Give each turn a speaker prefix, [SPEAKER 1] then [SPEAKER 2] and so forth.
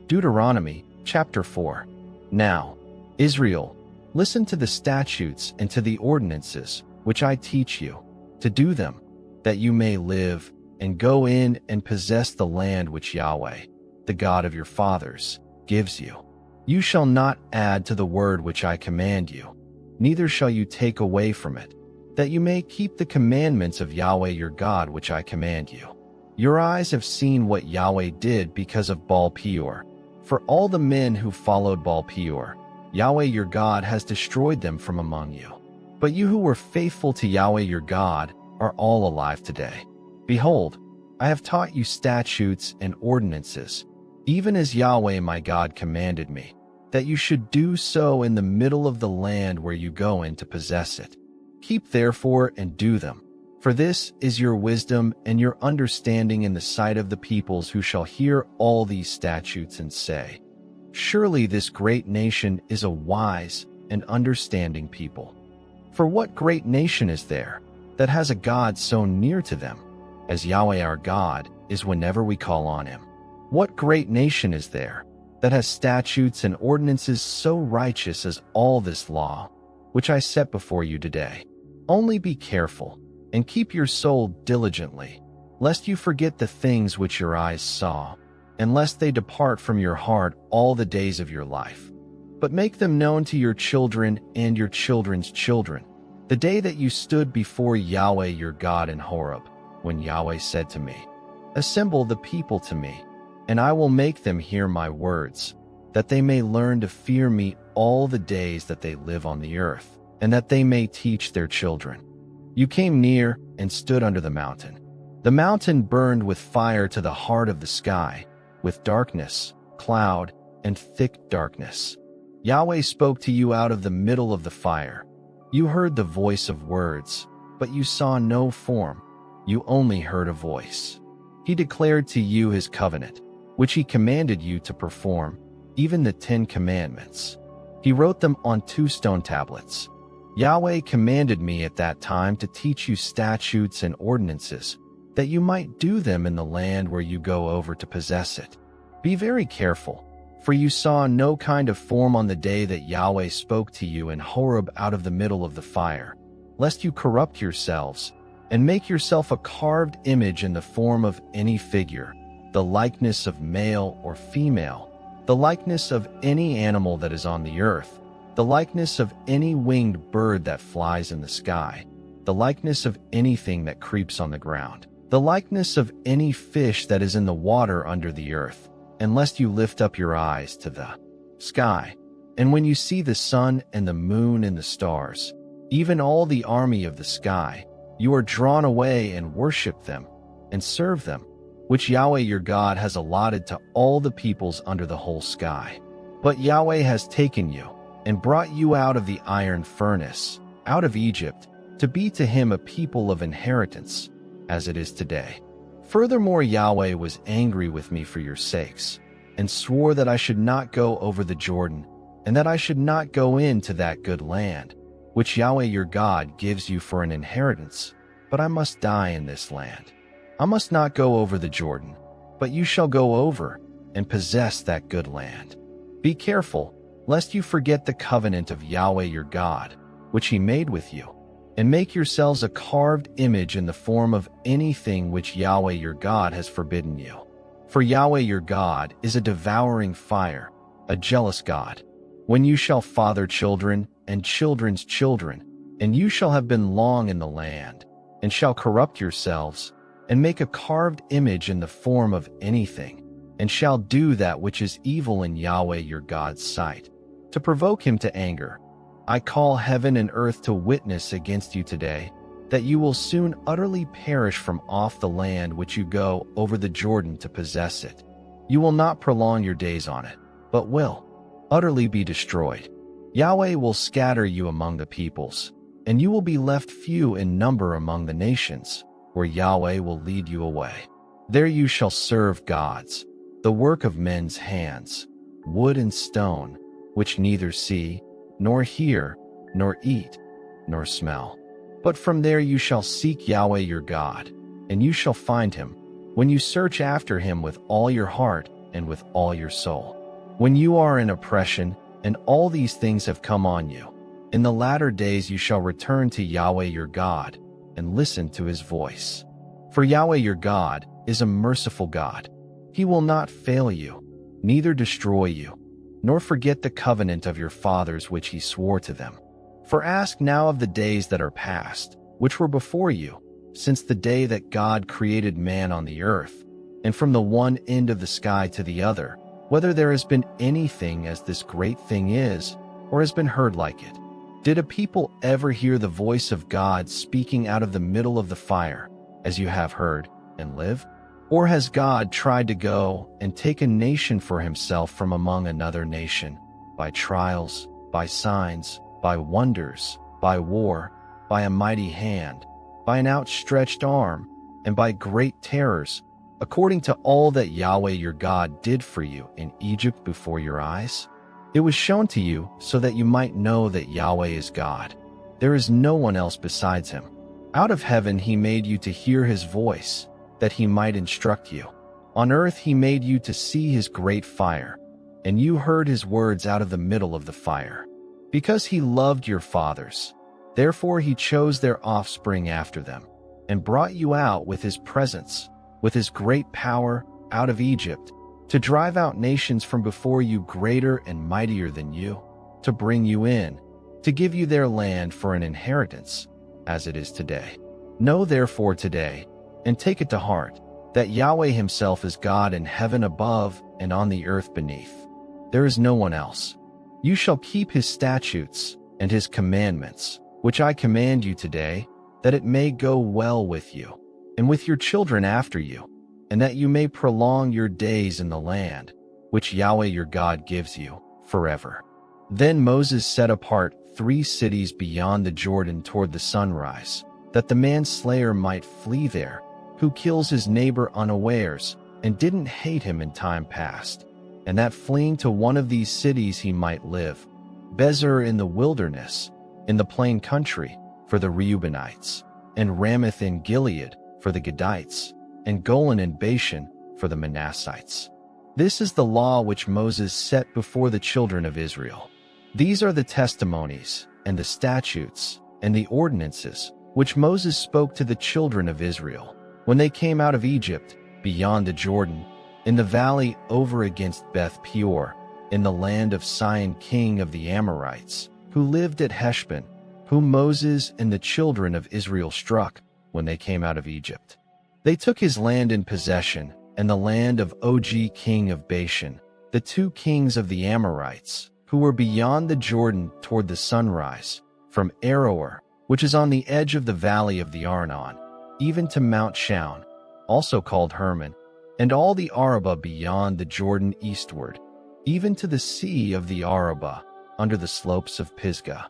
[SPEAKER 1] Deuteronomy chapter 4. Now, Israel, listen to the statutes and to the ordinances which I teach you, to do them, that you may live, and go in and possess the land which Yahweh, the God of your fathers, gives you. You shall not add to the word which I command you, neither shall you take away from it, that you may keep the commandments of Yahweh your God which I command you. Your eyes have seen what Yahweh did because of Baal Peor. For all the men who followed Baal Peor, Yahweh your God has destroyed them from among you. But you who were faithful to Yahweh your God are all alive today. Behold, I have taught you statutes and ordinances, even as Yahweh my God commanded me, that you should do so in the middle of the land where you go in to possess it. Keep therefore and do them, for this is your wisdom and your understanding in the sight of the peoples who shall hear all these statutes and say, surely this great nation is a wise and understanding people. For what great nation is there that has a God so near to them, as Yahweh our God is whenever we call on him? What great nation is there that has statutes and ordinances so righteous as all this law, which I set before you today? Only be careful and keep your soul diligently, lest you forget the things which your eyes saw, and lest they depart from your heart all the days of your life. But make them known to your children and your children's children, the day that you stood before Yahweh your God in Horeb, when Yahweh said to me, assemble the people to me, and I will make them hear my words, that they may learn to fear me all the days that they live on the earth, and that they may teach their children. You came near and stood under the mountain. The mountain burned with fire to the heart of the sky, with darkness, cloud, and thick darkness. Yahweh spoke to you out of the middle of the fire. You heard the voice of words, but you saw no form. You only heard a voice. He declared to you his covenant, which he commanded you to perform, even the 10 Commandments. He wrote them on 2 stone tablets. Yahweh commanded me at that time to teach you statutes and ordinances, that you might do them in the land where you go over to possess it. Be very careful, for you saw no kind of form on the day that Yahweh spoke to you in Horeb out of the middle of the fire, lest you corrupt yourselves, and make yourself a carved image in the form of any figure, the likeness of male or female, the likeness of any animal that is on the earth, the likeness of any winged bird that flies in the sky, the likeness of anything that creeps on the ground, the likeness of any fish that is in the water under the earth, unless you lift up your eyes to the sky. And when you see the sun and the moon and the stars, even all the army of the sky, you are drawn away and worship them and serve them, which Yahweh your God has allotted to all the peoples under the whole sky. But Yahweh has taken you and brought you out of the iron furnace, out of Egypt, to be to him a people of inheritance, as it is today. Furthermore, Yahweh was angry with me for your sakes, and swore that I should not go over the Jordan, and that I should not go into that good land, which Yahweh your God gives you for an inheritance, but I must die in this land. I must not go over the Jordan, but you shall go over and possess that good land. Be careful, lest you forget the covenant of Yahweh your God, which he made with you, and make yourselves a carved image in the form of anything which Yahweh your God has forbidden you. For Yahweh your God is a devouring fire, a jealous God. When you shall father children and children's children, and you shall have been long in the land, and shall corrupt yourselves, and make a carved image in the form of anything, and shall do that which is evil in Yahweh your God's sight, to provoke him to anger, I call heaven and earth to witness against you today, that you will soon utterly perish from off the land which you go over the Jordan to possess it. You will not prolong your days on it, but will utterly be destroyed. Yahweh will scatter you among the peoples, and you will be left few in number among the nations, where Yahweh will lead you away. There you shall serve gods, the work of men's hands, wood and stone, which neither see, nor hear, nor eat, nor smell. But from there you shall seek Yahweh your God, and you shall find him, when you search after him with all your heart and with all your soul. when you are in oppression, and all these things have come on you. In the latter days you shall return to Yahweh your God, and listen to his voice. For Yahweh your God is a merciful God. He will not fail you, neither destroy you, nor forget the covenant of your fathers which he swore to them. For ask now of the days that are past, which were before you, since the day that God created man on the earth, and from the one end of the sky to the other, whether there has been anything as this great thing is, or has been heard like it. Did a people ever hear the voice of God speaking out of the middle of the fire, as you have heard, and live? Or has God tried to go and take a nation for himself from among another nation, by trials, by signs, by wonders, by war, by a mighty hand, by an outstretched arm, and by great terrors, according to all that Yahweh your God did for you in Egypt before your eyes? It was shown to you so that you might know that Yahweh is God. There is no one else besides him. Out of heaven he made you to hear his voice, that he might instruct you. On earth he made you to see his great fire, and you heard his words out of the middle of the fire. Because he loved your fathers, therefore he chose their offspring after them, and brought you out with his presence, with his great power, out of Egypt, to drive out nations from before you greater and mightier than you, to bring you in, to give you their land for an inheritance, as it is today. Know therefore today, and take it to heart, that Yahweh himself is God in heaven above and on the earth beneath. There is no one else. You shall keep his statutes and his commandments, which I command you today, that it may go well with you, and with your children after you, and that you may prolong your days in the land, which Yahweh your God gives you, forever. Then Moses set apart 3 cities beyond the Jordan toward the sunrise, that the manslayer might flee there, who kills his neighbor unawares, and didn't hate him in time past, and that fleeing to one of these cities he might live, Bezer in the wilderness, in the plain country, for the Reubenites, and Ramoth in Gilead, for the Gadites, and Golan in Bashan, for the Manassites. This is the law which Moses set before the children of Israel. These are the testimonies, and the statutes, and the ordinances, which Moses spoke to the children of Israel, when they came out of Egypt, beyond the Jordan, in the valley over against Beth Peor, in the land of Sihon king of the Amorites, who lived at Heshbon, whom Moses and the children of Israel struck when they came out of Egypt. They took his land in possession, and the land of Og king of Bashan, the 2 kings of the Amorites, who were beyond the Jordan toward the sunrise, from Aroer, which is on the edge of the valley of the Arnon, even to Mount Shaun, also called Hermon, and all the Arabah beyond the Jordan eastward, even to the sea of the Arabah, under the slopes of Pisgah.